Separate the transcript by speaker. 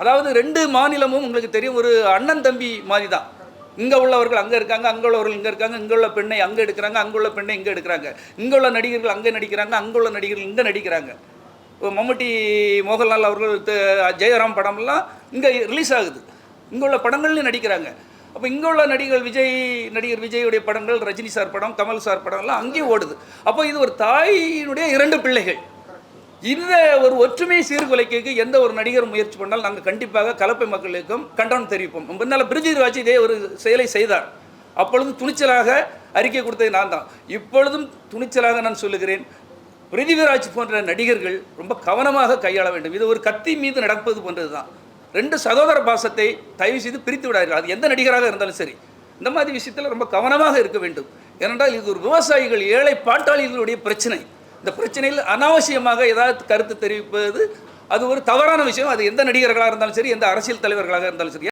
Speaker 1: அதாவது 2 மாநிலமும் உங்களுக்கு தெரியும் ஒரு அண்ணன் தம்பி மாதிரி தான். இங்கே உள்ளவர்கள் அங்கே இருக்காங்க, அங்கே உள்ளவர்கள் இங்கே இருக்காங்க, இங்கே உள்ள பெண்ணை அங்கே எடுக்கிறாங்க, அங்கே உள்ள பெண்ணை இங்கே எடுக்கிறாங்க, இங்கே உள்ள நடிகர்கள் அங்கே நடிக்கிறாங்க, அங்கே உள்ள நடிகர்கள் இங்கே நடிக்கிறாங்க. மம்முட்டி, மோகன்லால் அவர்கள், ஜெயராம் படம்லாம் இங்கே ரிலீஸ் ஆகுது, இங்கே உள்ள படங்கள்லையும் நடிக்கிறாங்க. அப்போ இங்கே உள்ள நடிகர் விஜயுடைய படங்கள், ரஜினி சார் படம், கமல் சார் படம்லாம் அங்கேயும் ஓடுது. அப்போ இது ஒரு தாயினுடைய 2 பிள்ளைகள். இந்த ஒரு ஒற்றுமை சீர்குலைக்கு எந்த ஒரு நடிகர் முயற்சி பண்ணாலும் நாங்கள் கண்டிப்பாக கலப்பை மக்களுக்கும் கண்டனம் தெரிவிப்போம். முன்னால் பிரிஜித்ராஜ் இதே ஒரு செயலை செய்தார். அப்பொழுது துணிச்சலாக அறிக்கை கொடுத்தது நான் தான். இப்பொழுதும் துணிச்சலாக நான் சொல்லுகிறேன், பிரிதிவிராஜ் போன்ற நடிகர்கள் ரொம்ப கவனமாக கையாள வேண்டும். இது ஒரு கத்தி மீது நடப்பது போன்றது தான். 2 சகோதர பாசத்தை தயவு செய்து பிரித்து விடாதீர்கள். அது எந்த நடிகராக இருந்தாலும் சரி, இந்த மாதிரி விஷயத்தில் ரொம்ப கவனமாக இருக்க வேண்டும். ஏனென்றால் இது ஒரு விவசாயிகள், ஏழை பாட்டாளிகளுடைய பிரச்சனை. இந்த பிரச்சனையில் அனாவசியமாக ஏதாவது கருத்து தெரிவிப்பது அது ஒரு தவறான விஷயம். அது எந்த நடிகர்களாக இருந்தாலும் சரி, எந்த அரசியல் தலைவர்களாக இருந்தாலும் சரி.